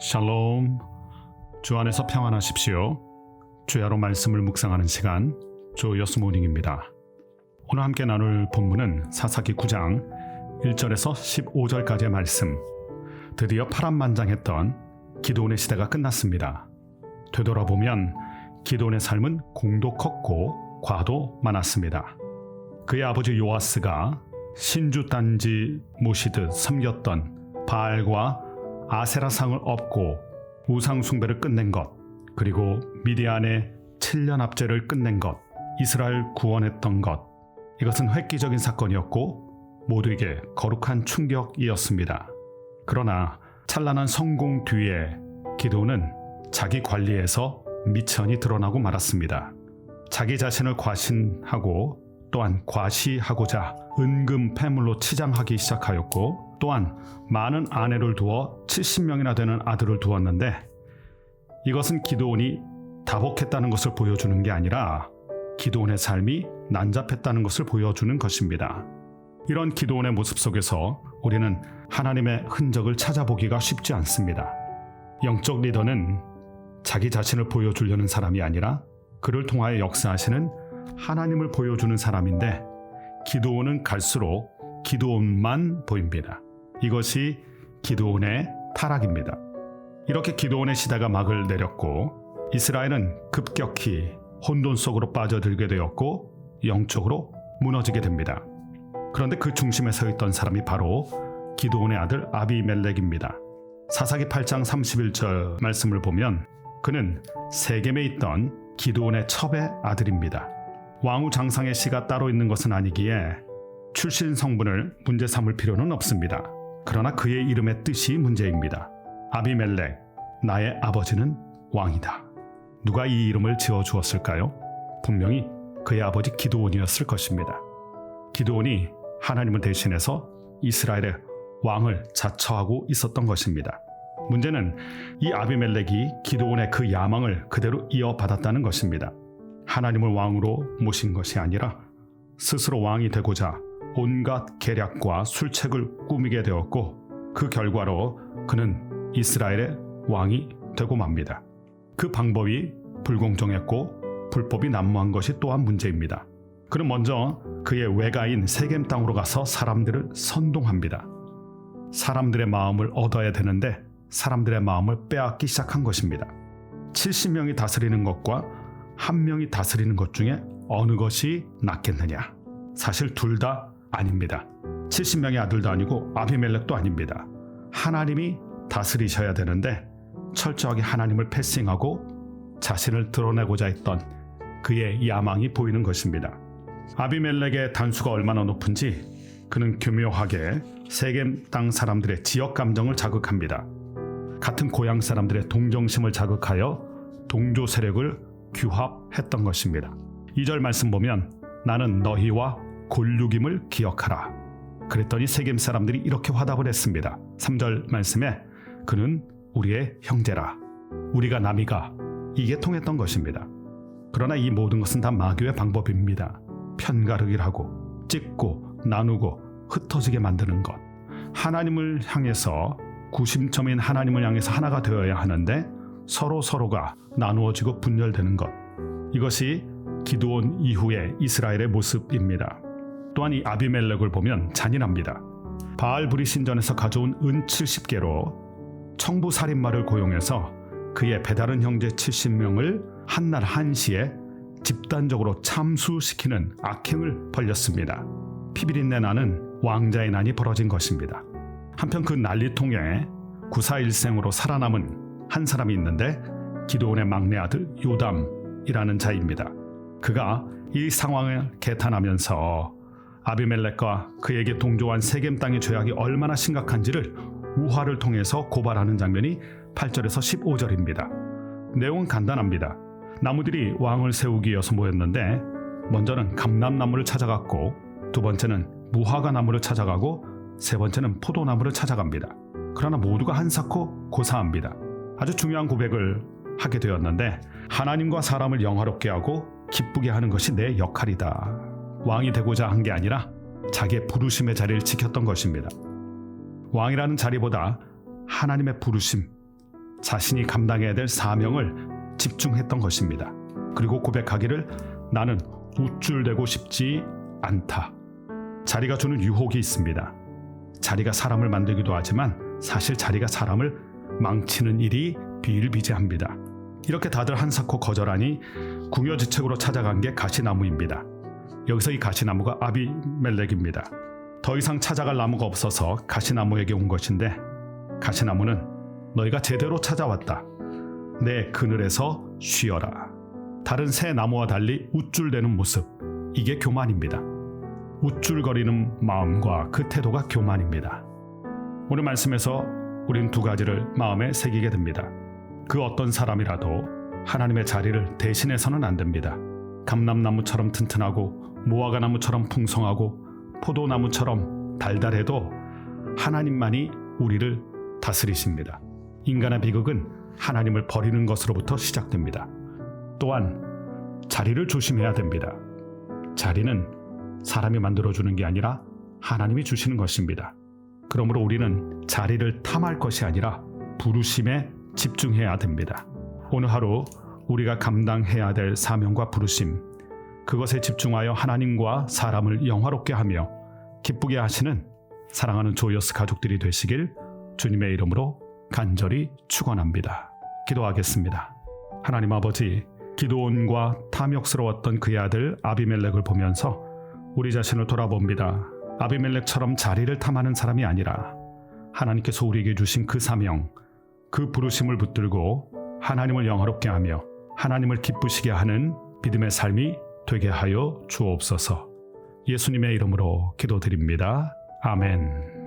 샬롬, 주 안에서 평안하십시오. 주야로 말씀을 묵상하는 시간, 주 여수모닝입니다. 오늘 함께 나눌 본문은 사사기 9장 1절에서 15절까지의 말씀. 드디어 파란만장했던 기드온의 시대가 끝났습니다. 되돌아보면 기드온의 삶은 공도 컸고 과도 많았습니다. 그의 아버지 요아스가 신주 단지 모시듯 섬겼던 바알과 아세라상을 엎고 우상 숭배를 끝낸 것, 그리고 미디안의 7년 압제를 끝낸 것, 이스라엘 구원했던 것, 이것은 획기적인 사건이었고 모두에게 거룩한 충격이었습니다. 그러나 찬란한 성공 뒤에 기드온은 자기 관리에서 미천이 드러나고 말았습니다. 자기 자신을 과신하고 또한 과시하고자 은금 패물로 치장하기 시작하였고, 또한 많은 아내를 두어 70명이나 되는 아들을 두었는데, 이것은 기드온이 다복했다는 것을 보여주는 게 아니라 기드온의 삶이 난잡했다는 것을 보여주는 것입니다. 이런 기드온의 모습 속에서 우리는 하나님의 흔적을 찾아보기가 쉽지 않습니다. 영적 리더는 자기 자신을 보여주려는 사람이 아니라 그를 통하여 역사하시는 하나님을 보여주는 사람인데, 기드온은 갈수록 기드온만 보입니다. 이것이 기드온의 타락입니다. 이렇게 기드온의 시대가 막을 내렸고 이스라엘은 급격히 혼돈 속으로 빠져들게 되었고 영적으로 무너지게 됩니다. 그런데 그 중심에 서 있던 사람이 바로 기드온의 아들 아비멜렉입니다. 사사기 8장 31절 말씀을 보면 그는 세겜에 있던 기드온의 첩의 아들입니다. 왕후 장상의 씨가 따로 있는 것은 아니기에 출신 성분을 문제 삼을 필요는 없습니다. 그러나 그의 이름의 뜻이 문제입니다. 아비멜렉, 나의 아버지는 왕이다. 누가 이 이름을 지어주었을까요? 분명히 그의 아버지 기드온이었을 것입니다. 기드온이 하나님을 대신해서 이스라엘의 왕을 자처하고 있었던 것입니다. 문제는 이 아비멜렉이 기드온의 그 야망을 그대로 이어받았다는 것입니다. 하나님을 왕으로 모신 것이 아니라 스스로 왕이 되고자 온갖 계략과 술책을 꾸미게 되었고, 그 결과로 그는 이스라엘의 왕이 되고 맙니다. 그 방법이 불공정했고 불법이 난무한 것이 또한 문제입니다. 그는 먼저 그의 외가인 세겜 땅으로 가서 사람들을 선동합니다. 사람들의 마음을 얻어야 되는데 사람들의 마음을 빼앗기 시작한 것입니다. 70명이 다스리는 것과 1명이 다스리는 것 중에 어느 것이 낫겠느냐? 사실 둘 다 아닙니다. 70명의 아들도 아니고 아비멜렉도 아닙니다. 하나님이 다스리셔야 되는데 철저하게 하나님을 패싱하고 자신을 드러내고자 했던 그의 야망이 보이는 것입니다. 아비멜렉의 단수가 얼마나 높은지 그는 교묘하게 세겜 땅 사람들의 지역 감정을 자극합니다. 같은 고향 사람들의 동정심을 자극하여 동조 세력을 규합했던 것입니다. 2절 말씀 보면 나는 너희와 골육임을 기억하라. 그랬더니 세겜 사람들이 이렇게 화답을 했습니다. 3절 말씀에 그는 우리의 형제라. 우리가 남이가, 이게 통했던 것입니다. 그러나 이 모든 것은 다 마귀의 방법입니다. 편가르기를 하고 찢고 나누고 흩어지게 만드는 것. 하나님을 향해서 구심점인 하나님을 향해서 하나가 되어야 하는데 서로가 나누어지고 분열되는 것. 이것이 기드온 이후의 이스라엘의 모습입니다. 또한 이 아비멜렉을 보면 잔인합니다. 바알브리 신전에서 가져온 은 70개로 청부 살인마를 고용해서 그의 배다른 형제 70명을 한날 한시에 집단적으로 참수시키는 악행을 벌였습니다. 피비린내 나는 왕자의 난이 벌어진 것입니다. 한편 그 난리통에 구사일생으로 살아남은 한 사람이 있는데 기드온의 막내 아들 요담이라는 자입니다. 그가 이 상황을 개탄하면서 아비멜렉과 그에게 동조한 세겜 땅의 죄악이 얼마나 심각한지를 우화를 통해서 고발하는 장면이 8절에서 15절입니다. 내용은 간단합니다. 나무들이 왕을 세우기 위해서 모였는데 먼저는 감람나무를 찾아갔고 두 번째는 무화과 나무를 찾아가고 세 번째는 포도나무를 찾아갑니다. 그러나 모두가 한사코 고사합니다. 아주 중요한 고백을 하게 되었는데 하나님과 사람을 영화롭게 하고 기쁘게 하는 것이 내 역할이다. 왕이 되고자 한 게 아니라 자기의 부르심의 자리를 지켰던 것입니다. 왕이라는 자리보다 하나님의 부르심, 자신이 감당해야 될 사명을 집중했던 것입니다. 그리고 고백하기를 나는 우쭐대고 싶지 않다. 자리가 주는 유혹이 있습니다. 자리가 사람을 만들기도 하지만 사실 자리가 사람을 망치는 일이 비일비재합니다. 이렇게 다들 한사코 거절하니 궁여지책으로 찾아간 게 가시나무입니다. 여기서 이 가시나무가 아비멜렉입니다. 더 이상 찾아갈 나무가 없어서 가시나무에게 온 것인데 가시나무는 너희가 제대로 찾아왔다. 내 그늘에서 쉬어라. 다른 새 나무와 달리 우쭐대는 모습, 이게 교만입니다. 우쭐거리는 마음과 그 태도가 교만입니다. 오늘 말씀에서 우린 두 가지를 마음에 새기게 됩니다. 그 어떤 사람이라도 하나님의 자리를 대신해서는 안 됩니다. 감람나무처럼 튼튼하고 무화과나무처럼 풍성하고 포도나무처럼 달달해도 하나님만이 우리를 다스리십니다. 인간의 비극은 하나님을 버리는 것으로부터 시작됩니다. 또한 자리를 조심해야 됩니다. 자리는 사람이 만들어주는 게 아니라 하나님이 주시는 것입니다. 그러므로 우리는 자리를 탐할 것이 아니라 부르심에 집중해야 됩니다. 오늘 하루 우리가 감당해야 될 사명과 부르심, 그것에 집중하여 하나님과 사람을 영화롭게 하며 기쁘게 하시는 사랑하는 조이어스 가족들이 되시길 주님의 이름으로 간절히 축원합니다. 기도하겠습니다. 하나님 아버지, 기드온과 탐욕스러웠던 그의 아들 아비멜렉을 보면서 우리 자신을 돌아봅니다. 아비멜렉처럼 자리를 탐하는 사람이 아니라 하나님께서 우리에게 주신 그 사명, 그 부르심을 붙들고 하나님을 영화롭게 하며 하나님을 기쁘시게 하는 믿음의 삶이 되게 하여 주옵소서. 예수님의 이름으로 기도드립니다. 아멘.